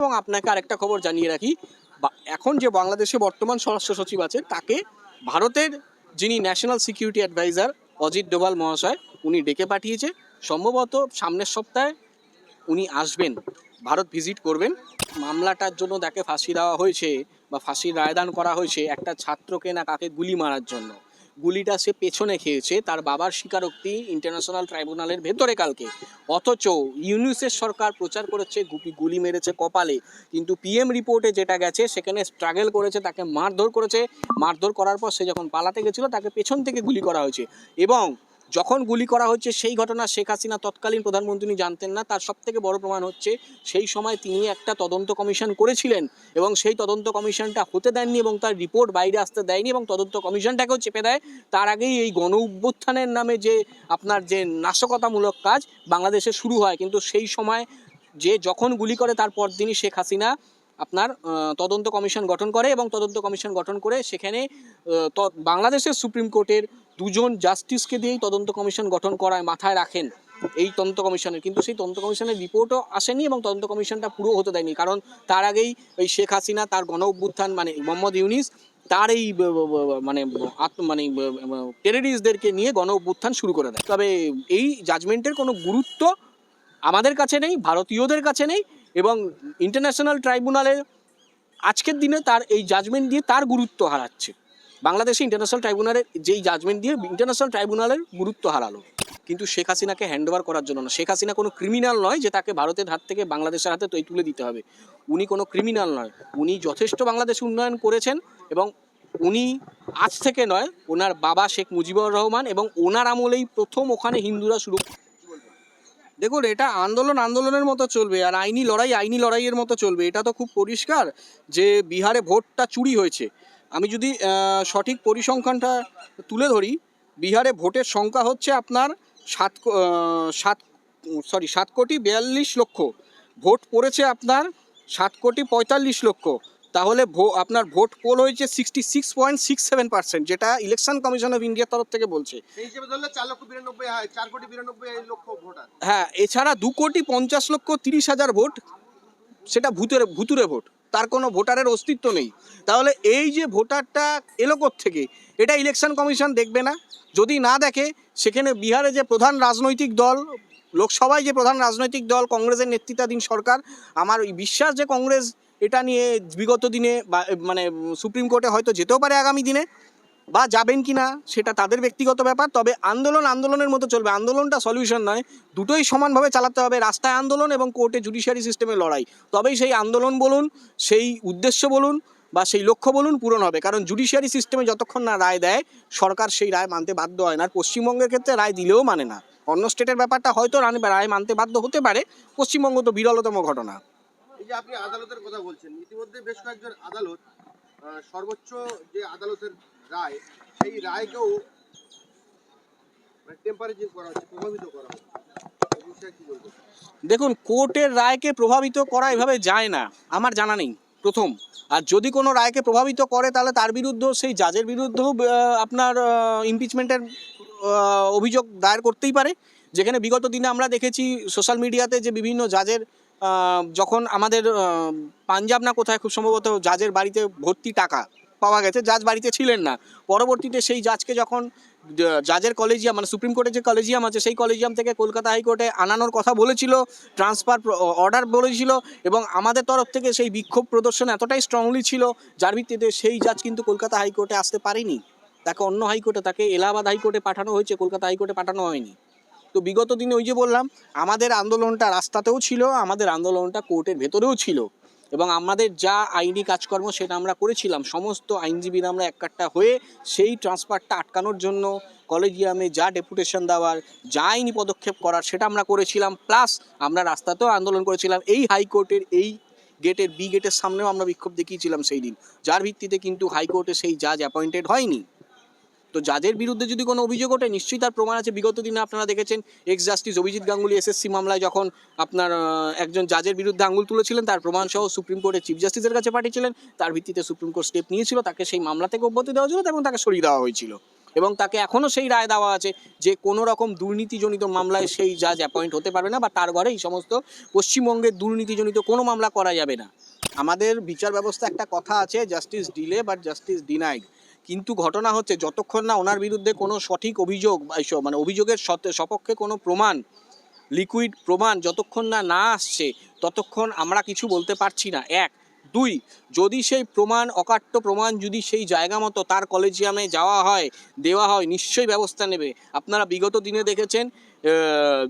এবং আপনাকে আরেকটা খবর জানিয়ে রাখি, এখন যে বাংলাদেশে বর্তমান স্বরাষ্ট্র সচিব আছে তাকে ভারতের যিনি national security adviser Ajit Doval মহাশয় উনি ডেকে পাঠিয়েছে। সম্ভবত সামনের সপ্তাহে উনি আসবেন, ভারত ভিজিট করবেন। মামলাটার জন্য তাকে ফাঁসি দেওয়া হয়েছে বা ফাঁসির রায়দান করা হয়েছে একটা ছাত্রকে না কাকে গুলি মারার জন্য। গুলিটা সে পেছনে খেয়েছে, তার বাবার স্বীকারোক্তি ইন্টারন্যাশনাল ট্রাইব্যুনালের ভেতরে কালকে। অথচ ইউনিসের সরকার প্রচার করেছে গুলি মেরেছে কপালে, কিন্তু পিএম রিপোর্টে যেটা গেছে সেখানে স্ট্রাগল করেছে, তাকে মারধর করেছে। মারধর করার পর সে যখন পালাতে গেছিল তাকে পেছন থেকে গুলি করা হয়েছে। এবং যখন গুলি করা হচ্ছে সেই ঘটনা শেখ হাসিনা তৎকালীন প্রধানমন্ত্রী জানতেন না। তার সবথেকে বড় প্রমাণ হচ্ছে সেই সময় তিনি একটা তদন্ত কমিশন করেছিলেন এবং সেই তদন্ত কমিশনটা হতে দেননি এবং তার রিপোর্ট বাইরে আসতে দেয়নি এবং তদন্ত কমিশনটাকেও চেপে দেয়। তার আগেই এই গণ অভ্যুত্থানের নামে যে আপনার যে নাশকতামূলক কাজ বাংলাদেশে শুরু হয়, কিন্তু সেই সময় যে যখন গুলি করে তার পরদিনই শেখ হাসিনা আপনার তদন্ত কমিশন গঠন করে এবং তদন্ত কমিশন গঠন করে সেখানে বাংলাদেশের সুপ্রিম কোর্টের দুজন জাস্টিসকে দিয়েই তদন্ত কমিশন গঠন করায় মাথায় রাখেন এই তদন্ত কমিশনের। কিন্তু সেই তদন্ত কমিশনের রিপোর্টও আসেনি এবং তদন্ত কমিশনটা পুরো হতে দেয়নি, কারণ তার আগেই ওই শেখ হাসিনা তার গণ অভ্যুত্থান মানে মোহাম্মদ ইউনিস তার এই মানে মানে টেররিস্টদেরকে নিয়ে গণ অভ্যুত্থান শুরু করে দেয়। তবে এই জাজমেন্টের কোনো গুরুত্ব আমাদের কাছে নেই, ভারতীয়দের কাছে নেই, এবং ইন্টারন্যাশনাল ট্রাইব্যুনালের আজকের দিনে তার এই জাজমেন্ট দিয়ে তার গুরুত্ব হারাচ্ছে। বাংলাদেশে ইন্টারন্যাশনাল ট্রাইব্যুনালের যেই জাজমেন্ট দিয়ে ইন্টারন্যাশনাল ট্রাইব্যুনালের গুরুত্ব হারালো, কিন্তু শেখ হাসিনাকে হ্যান্ডওভার করার জন্য না। শেখ হাসিনা কোনো ক্রিমিনাল নয় যে তাকে ভারতের হাত থেকে বাংলাদেশের হাতে তুলে দিতে হবে। উনি কোনো ক্রিমিনাল নয়, উনি যথেষ্ট বাংলাদেশ উন্নয়ন করেছেন এবং উনি আজ থেকে নয়, ওনার বাবা শেখ মুজিবুর রহমান এবং ওনার আমলেই প্রথম ওখানে হিন্দুরা শুরু। দেখুন, এটা আন্দোলনের মতো চলবে আর আইনি লড়াইয়ের মতো চলবে। এটা তো খুব পরিষ্কার যে বিহারে ভোটটা চুরি হয়েছে। আমি যদি সঠিক পরিসংখ্যানটা তুলে ধরি, বিহারে ভোটের সংখ্যা হচ্ছে আপনার 7,42,00,000 ভোট পড়েছে আপনার 7,45,00,000। তাহলে আপনার ভোট পোল হয়েছে 66.67%, যেটা ইলেকশন কমিশন অফ ইন্ডিয়ার তরফ থেকে বলছে। হ্যাঁ, এছাড়া 2,50,30,000 ভোট সেটা ভুতুরে ভোট, তার কোনো ভোটারের অস্তিত্ব নেই। তাহলে এই যে ভোটারটা এলো থেকে, এটা ইলেকশন কমিশন দেখবে না? যদি না দেখে, সেখানে বিহারে যে প্রধান রাজনৈতিক দল, লোকসভায় যে প্রধান রাজনৈতিক দল কংগ্রেসের নেতৃত্বাধীন সরকার, আমার বিশ্বাস যে কংগ্রেস এটা নিয়ে বিগত দিনে মানে সুপ্রিম কোর্টে হয়তো যেতেও পারে আগামী দিনে, বা যাবেন কি না সেটা তাদের ব্যক্তিগত ব্যাপার। তবে আন্দোলনের মতো চলবে। আন্দোলনটা সলিউশন নয়, দুটোই সমানভাবে চালাতে হবে, রাস্তায় আন্দোলন এবং কোর্টে জুডিশিয়ারি সিস্টেমে লড়াই। তবেই সেই আন্দোলন বলুন, সেই উদ্দেশ্য বলুন বা সেই লক্ষ্য বলুন পূরণ হবে। কারণ জুডিশিয়ারি সিস্টেমে যতক্ষণ না রায় দেয়, সরকার সেই রায় মানতে বাধ্য হয় না। আর পশ্চিমবঙ্গের ক্ষেত্রে রায় দিলেও মানে না। অন্য স্টেটের ব্যাপারটা হয়তো রায় মানতে বাধ্য হতে পারে, পশ্চিমবঙ্গ তো বিরলতম ঘটনা। এই যে আপনি আদালতের কথা বলছেন, ইতিমধ্যে বেশ কয়েকজন আদালত সর্বোচ্চ যে আদালতের রায়, সেই রায়কেও টেম্পারেচার করা হচ্ছে, প্রভাবিত করা হচ্ছে। দেখুন, কোর্টের রায়কে প্রভাবিত করা এভাবে যায় না, আমার জানা নেই প্রথম। আর যদি কোনো রায়কে প্রভাবিত করে তাহলে তার বিরুদ্ধেও, সেই জাজের বিরুদ্ধেও আপনার ইমপিচমেন্টের অভিযোগ দায়ের করতেই পারে। যেখানে বিগত দিনে আমরা দেখেছি সোশ্যাল মিডিয়াতে যে বিভিন্ন জাজের যখন আমাদের পাঞ্জাব না কোথায় খুব সম্ভবত জাজের বাড়িতে ভর্তি টাকা পাওয়া গেছে, জাজ বাড়িতে ছিলেন না। পরবর্তীতে সেই জাজকে যখন জাজের কলেজিয়াম মানে সুপ্রিম কোর্টের যে কলেজিয়াম আছে, সেই কলেজিয়াম থেকে কলকাতা হাইকোর্টে আনানোর কথা বলেছিল, ট্রান্সফার অর্ডার বলেছিল, এবং আমাদের তরফ থেকে সেই বিক্ষোভ প্রদর্শন এতটাই স্ট্রংলি ছিল যার ভিত্তিতে সেই জাজ কিন্তু কলকাতা হাইকোর্টে আসতে পারেনি। তাকে অন্য হাইকোর্টে, তাকে এলাহাবাদ হাইকোর্টে পাঠানো হয়েছে, কলকাতা হাইকোর্টে পাঠানো হয়নি। তো বিগত দিনে ওই যে বললাম, আমাদের আন্দোলনটা রাস্তাতেও ছিল, আমাদের আন্দোলনটা কোর্টের ভেতরেও ছিল, এবং আমাদের যা আইনি কাজকর্ম সেটা আমরা করেছিলাম। সমস্ত আইনজীবীরা আমরা এককাট্টা হয়ে সেই ট্রান্সফারটা আটকানোর জন্য কলেজিয়ামে যা ডেপুটেশন দেওয়ার, যা আইনি পদক্ষেপ করার সেটা আমরা করেছিলাম। প্লাস আমরা রাস্তাতেও আন্দোলন করেছিলাম। এই হাইকোর্টের এই গেটের বি গেটের সামনেও আমরা বিক্ষোভ দেখিয়েছিলাম সেই দিন, যার ভিত্তিতে কিন্তু হাইকোর্টে সেই জাজ অ্যাপয়েন্টেড হয়নি। তো জাজের বিরুদ্ধে যদি কোনো অভিযোগ ওঠে, নিশ্চয়ই তার প্রমাণ আছে। বিগত দিনে আপনারা দেখেছেন x justice Abhijit Ganguly SSC মামলায় যখন আপনার একজন জাজের বিরুদ্ধে আঙুল তুলেছিলেন, তার প্রমাণ সহ সুপ্রিম কোর্টের চিফ জাস্টিসের কাছে পাঠিয়েছিলেন। তার ভিত্তিতে সুপ্রিম কোর্ট স্টেপ নিয়েছিল, তাকে সেই মামলা থেকে অব্যাহতি দেওয়া হয়েছিল এবং তাকে সরিয়ে দেওয়া হয়েছিল। এবং তাকে এখনও সেই রায় দেওয়া আছে যে কোনো রকম দুর্নীতিজনিত মামলায় সেই জাজ অ্যাপয়েন্ট হতে পারবে না, বা তার ঘরে এই সমস্ত পশ্চিমবঙ্গের দুর্নীতিজনিত কোনো মামলা করা যাবে না। আমাদের বিচার ব্যবস্থা একটা কথা আছে, justice delay but justice denied. কিন্তু ঘটনা হচ্ছে যতক্ষণ না ওনার বিরুদ্ধে কোনো সঠিক অভিযোগ মানে অভিযোগের সপক্ষে কোনো প্রমাণ, লিকুইড প্রমাণ যতক্ষণ না না আসছে ততক্ষণ আমরা কিছু বলতে পারছি না। এক, দুই, যদি সেই প্রমাণ অকাট্য প্রমাণ যদি সেই জায়গা মতো তার কলেজিয়ামে যাওয়া হয়, দেওয়া হয়, নিশ্চয়ই ব্যবস্থা নেবে। আপনারা বিগত দিনে দেখেছেন,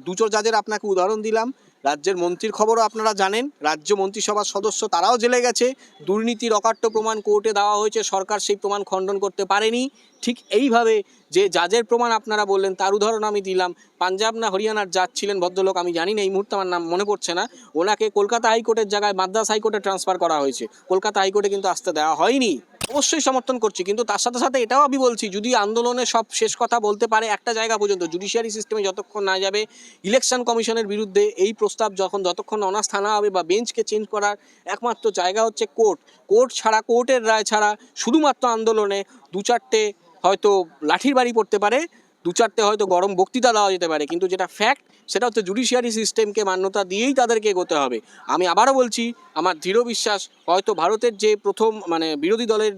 দুটো জাজের আপনাকে উদাহরণ দিলাম, রাজ্যের মন্ত্রীর খবরও আপনারা জানেন, রাজ্য মন্ত্রিসভার সদস্য তারাও জেলে গেছে, দুর্নীতির অকাট্য প্রমাণ কোর্টে দেওয়া হয়েছে, সরকার সেই প্রমাণ খণ্ডন করতে পারেনি। ঠিক এইভাবে যে জাজের প্রমাণ আপনারা বললেন তার উদাহরণ আমি দিলাম, পাঞ্জাব না হরিয়ানার জাজ ছিলেন ভদ্রলোক, আমি জানি না এই মুহূর্তে আমার নাম মনে পড়ছে না, ওনাকে কলকাতা হাইকোর্টের জায়গায় মাদ্রাস হাইকোর্টে ট্রান্সফার করা হয়েছে, কলকাতা হাইকোর্টে কিন্তু আসতে দেওয়া হয়নি। অবশ্যই সমর্থন করছি, কিন্তু তার সাথে সাথে এটাও আমি বলছি, যদি আন্দোলনে সব শেষ কথা বলতে পারে একটা জায়গা পর্যন্ত, জুডিশিয়ারি সিস্টেমে যতক্ষণ না যাবে, ইলেকশন কমিশনের বিরুদ্ধে এই প্রস্তাব যতক্ষণ অনাস্থা হবে বা বেঞ্চকে চেঞ্জ করার একমাত্র জায়গা হচ্ছে কোর্ট। কোর্ট ছাড়া, কোর্টের রায় ছাড়া শুধুমাত্র আন্দোলনে দু চারটে হয়তো লাঠির বাড়ি পড়তে পারে, দু চারটে হয়তো গরম বক্তৃতা দেওয়া যেতে পারে, কিন্তু যেটা ফ্যাক্ট সেটা হচ্ছে জুডিশিয়ারি সিস্টেমকে মান্যতা দিয়েই তাদেরকে এগোতে হবে। আমি আবারও বলছি, আমার দৃঢ় বিশ্বাস হয়তো ভারতের যে প্রথম মানে বিরোধী দলের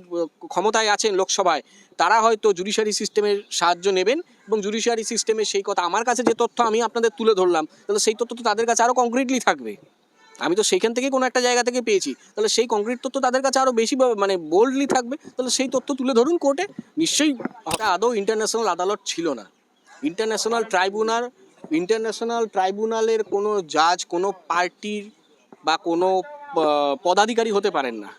ক্ষমতায় আছেন লোকসভায়, তারা হয়তো জুডিশিয়ারি সিস্টেমের সাহায্য নেবেন, এবং জুডিশিয়ারি সিস্টেমের সেই কথা, আমার কাছে যে তথ্য আমি আপনাদের তুলে ধরলাম, তাহলে সেই তথ্য তো তাদের কাছে আরও কংক্রিটলি থাকবে। আমি তো সেইখান থেকে কোনো একটা জায়গা থেকে পেয়েছি, তাহলে সেই কংক্রিট তথ্য তাদের কাছে আরও বেশি মানে বোল্ডলি থাকবে, তাহলে সেই তথ্য তুলে ধরুন কোর্টে। নিশ্চয়ই আদৌ ইন্টারন্যাশনাল আদালত ছিল না, ইন্টারন্যাশনাল ট্রাইব্যুনালের কোনো জাজ কোনো পার্টির বা কোনো পদাধিকারী হতে পারেন না।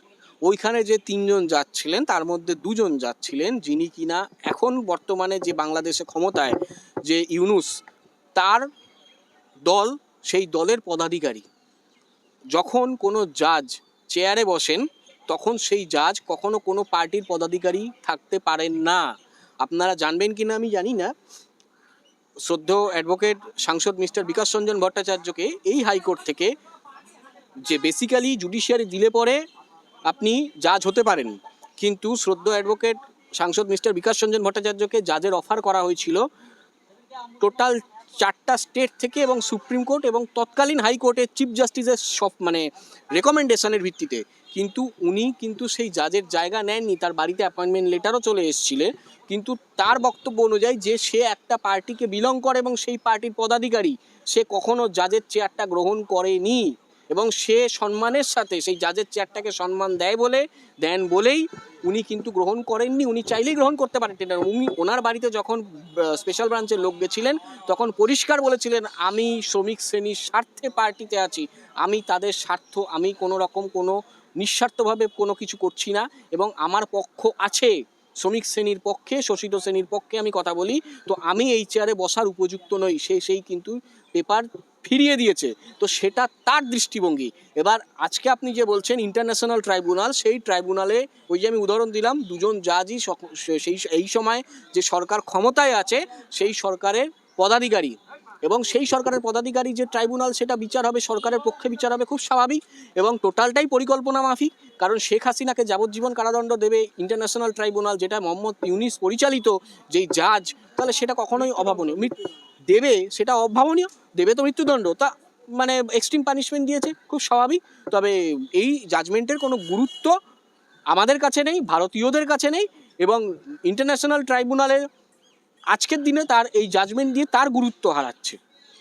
ওইখানে যে তিনজন জাজ ছিলেন তার মধ্যে দুজন জাজ ছিলেন যিনি কিনা এখন বর্তমানে যে বাংলাদেশে ক্ষমতায় যে ইউনূস, তার দল, সেই দলের পদাধিকারী। যখন কোনো জাজ চেয়ারে বসেন তখন সেই জাজ কখনো কোনো পার্টির পদাধিকারী থাকতে পারেন না। আপনারা জানবেন কি না আমি জানি না, শ্রদ্ধেয় অ্যাডভোকেট সাংসদ মিস্টার বিকাশ রঞ্জন ভট্টাচার্যকে এই হাইকোর্ট থেকে যে বেসিক্যালি জুডিশিয়ারি দিলে পরে আপনি জাজ হতে পারেন, কিন্তু শ্রদ্ধেয় অ্যাডভোকেট সাংসদ মিস্টার বিকাশ রঞ্জন ভট্টাচার্যকে জাজের অফার করা হয়েছিল টোটাল 4টা স্টেট থেকে এবং সুপ্রিম কোর্ট এবং তৎকালীন হাইকোর্টের চিফ জাস্টিসের সব মানে রেকমেন্ডেশনের ভিত্তিতে, কিন্তু উনি কিন্তু সেই জাজের জায়গা নেননি, তার বাড়িতে অ্যাপয়েন্টমেন্ট লেটারও চলে এসেছিলেন, কিন্তু তার বক্তব্য অনুযায়ী যে সে একটা পার্টিকে বিলং করে এবং সেই পার্টির পদাধিকারী, সে কখনো জাজের চেয়ারটা গ্রহণ করেনি, এবং সে সম্মানের সাথে সেই জাজের চেয়ারটাকে সম্মান দেন বলেই উনি কিন্তু গ্রহণ করেননি। উনি চাইলেই গ্রহণ করতে পারেন, উনি ওনার বাড়িতে যখন স্পেশাল ব্রাঞ্চের লোক গেছিলেন তখন পরিষ্কার বলেছিলেন, আমি শ্রমিক শ্রেণীর স্বার্থে পার্টিতে আছি, আমি তাদের স্বার্থ, আমি কোনো রকম কোনো নিঃস্বার্থভাবে কোনো কিছু করছি না, এবং আমার পক্ষ আছে, শ্রমিক শ্রেণীর পক্ষে, শোষিত শ্রেণীর পক্ষে আমি কথা বলি, তো আমি এই চেয়ারে বসার উপযুক্ত নই, সেই কিন্তু পেপার ফিরিয়ে দিয়েছে। তো সেটা তার দৃষ্টিভঙ্গি। এবার আজকে আপনি যে বলছেন ইন্টারন্যাশনাল ট্রাইব্যুনাল, সেই ট্রাইব্যুনালে ওই যে আমি উদাহরণ দিলাম, দুজন জাজই এই সময় যে সরকার ক্ষমতায় আছে সেই সরকারের পদাধিকারী, এবং সেই সরকারের পদাধিকারী যে ট্রাইব্যুনাল, সেটা বিচার হবে সরকারের পক্ষে, বিচার হবে, খুব স্বাভাবিক, এবং টোটালটাই পরিকল্পনা মাফিক। কারণ শেখ হাসিনাকে যাবজ্জীবন কারাদণ্ড দেবে ইন্টারন্যাশনাল ট্রাইব্যুনাল, যেটা মোহাম্মদ ইউনিস পরিচালিত যেই জাজ, তাহলে সেটা কখনোই অভাবনীয় দেবে, সেটা অভাবনীয় দেবে তো মৃত্যুদণ্ড, তা মানে এক্সট্রিম পানিশমেন্ট দিয়েছে, খুব স্বাভাবিক। তবে এই জাজমেন্টের কোনো গুরুত্ব আমাদের কাছে নেই, ভারতীয়দের কাছে নেই, এবং ইন্টারন্যাশনাল ট্রাইব্যুনালের আজকের দিনে তার এই জাজমেন্ট দিয়ে তার গুরুত্ব হারাচ্ছে।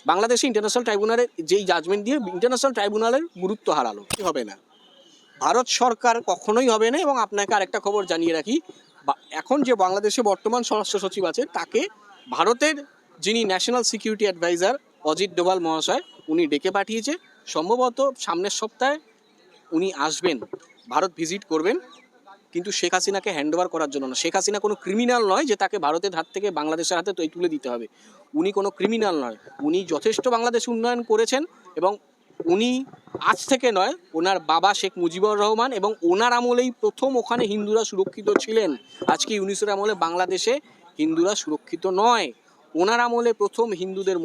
বাংলাদেশে ইন্টারন্যাশনাল ট্রাইব্যুনালের যেই জাজমেন্ট দিয়ে ইন্টারন্যাশনাল ট্রাইব্যুনালের গুরুত্ব হারালো, হবে না, ভারত সরকার কখনোই হবে না। এবং আপনাকে আরেকটা খবর জানিয়ে রাখি, এখন যে বাংলাদেশে বর্তমান স্বরাষ্ট্র সচিব আছে তাকে ভারতের যিনি national security adviser Ajit Doval মহাশয়, উনি ডেকে পাঠিয়েছে। সম্ভবত সামনের সপ্তাহে উনি আসবেন, ভারত ভিজিট করবেন, কিন্তু শেখ হাসিনাকে হ্যান্ডওভার করার জন্য না। শেখ হাসিনা কোনো ক্রিমিনাল নয় যে তাকে ভারতের হাত থেকে বাংলাদেশের হাতে তুলে দিতে হবে। উনি কোনো ক্রিমিনাল নয়, উনি যথেষ্ট বাংলাদেশ উন্নয়ন করেছেন, এবং উনি আজ থেকে নয়, ওনার বাবা শেখ মুজিবুর রহমান এবং ওনার আমলেই প্রথম ওখানে হিন্দুরা সুরক্ষিত ছিলেন। আজকে ইউনিসের আমলে বাংলাদেশে হিন্দুরা সুরক্ষিত নয়। ওনার আমলে প্রথম হিন্দুদের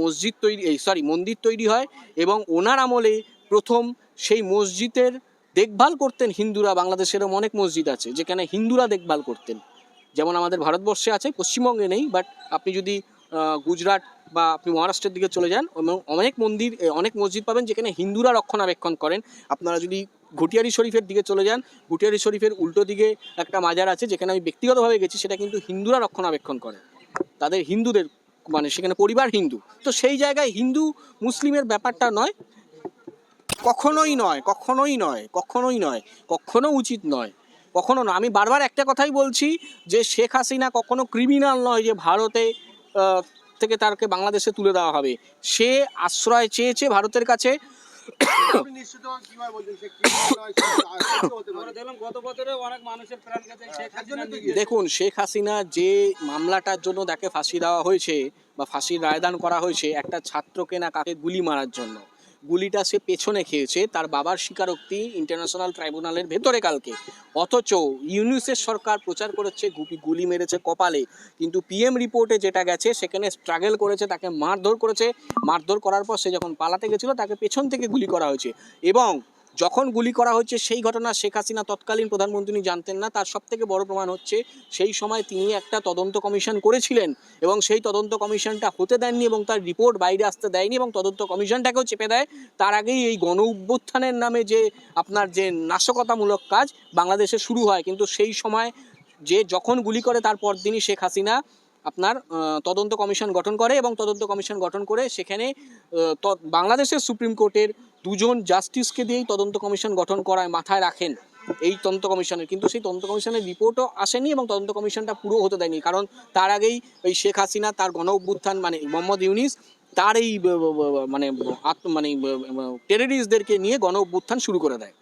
মন্দির তৈরি হয়, এবং ওনার আমলে প্রথম সেই মসজিদের দেখভাল করতেন হিন্দুরা। বাংলাদেশেরও অনেক মসজিদ আছে যেখানে হিন্দুরা দেখভাল করতেন। যেমন আমাদের ভারতবর্ষে আছে, পশ্চিমবঙ্গে নেই, বাট আপনি যদি গুজরাট বা আপনি মহারাষ্ট্রের দিকে চলে যান, এবং অনেক মন্দির অনেক মসজিদ পাবেন যেখানে হিন্দুরা রক্ষণাবেক্ষণ করেন। আপনারা যদি ঘটিয়ারি শরীফের দিকে চলে যান, ঘটিয়ারি শরীফের উল্টো দিকে একটা মাজার আছে যেখানে আমি ব্যক্তিগতভাবে গেছি, সেটা কিন্তু হিন্দুরা রক্ষণাবেক্ষণ করে, তাদের হিন্দুদের, মানে সেখানে পরিবার হিন্দু। তো সেই জায়গায় হিন্দু মুসলিমের ব্যাপারটা নয়, কখনোই নয়, কখনোই নয়, কখনোই নয়, কখনো উচিত নয়, কখনো না। আমি বারবার একটা কথাই বলছি যে শেখ হাসিনা কখনো ক্রিমিনাল নয় যে ভারতে আহ, থেকে তাকে বাংলাদেশে তুলে দেওয়া হবে। সে আশ্রয় চেয়েছে ভারতের কাছে। আপনি নিশ্চিত কিভাবে বলছেন সে criminal নয়, সে আশ্চর্য হতে পারে? গত বছরে অনেক মানুষের প্রাণ গেছে শেখ তার জন্য হাসিনা তো নিজে। দেখুন, শেখ হাসিনা যে মামলাটার জন্য তাকে ফাঁসি দেওয়া হয়েছে বা ফাঁসির রায়দান করা হয়েছে, একটা ছাত্রকে না কাকে গুলি মারার জন্য, গুলিটা সে পেছনে খেয়েছে, তার বাবার স্বীকারোক্তি ইন্টারন্যাশনাল ট্রাইব্যুনালের ভেতরে কালকে। অথচ ইউনিসের সরকার প্রচার করেছে গুলি মেরেছে কপালে, কিন্তু পিএম রিপোর্টে যেটা গেছে সেখানে স্ট্রাগল করেছে, তাকে মারধর করেছে, মারধর করার পর সে যখন পালাতে গেছিল তাকে পেছন থেকে গুলি করা হয়েছে। এবং যখন গুলি করা হচ্ছে সেই ঘটনা শেখ হাসিনা তৎকালীন প্রধানমন্ত্রী জানতেন না। তার সবথেকে বড় প্রমাণ হচ্ছে সেই সময় তিনি একটা তদন্ত কমিশন করেছিলেন এবং সেই তদন্ত কমিশনটা হতে দেননি এবং তার রিপোর্ট বাইরে আসতে দেয়নি এবং তদন্ত কমিশনটাকেও চেপে দেয়। তার আগেই এই গণ অভ্যুত্থানের নামে যে আপনার যে নাশকতামূলক কাজ বাংলাদেশে শুরু হয়, কিন্তু সেই সময় যে যখন গুলি করে তার পরদিনই শেখ হাসিনা আপনার তদন্ত কমিশন গঠন করে এবং তদন্ত কমিশন গঠন করে সেখানে বাংলাদেশের সুপ্রিম কোর্টের দুজন জাস্টিসকে দিয়েই তদন্ত কমিশন গঠন করায় মাথায় রাখেন এই তদন্ত কমিশনের। কিন্তু সেই তদন্ত কমিশনের রিপোর্টও আসেনি এবং তদন্ত কমিশনটা পুরো হতে দেয়নি, কারণ তার আগেই ওই শেখ হাসিনা তার গণ অভ্যুত্থান মানে মোহাম্মদ ইউনিস তার এই মানে টেররিস্টদেরকে নিয়ে গণ অভ্যুত্থান শুরু করে দেয়।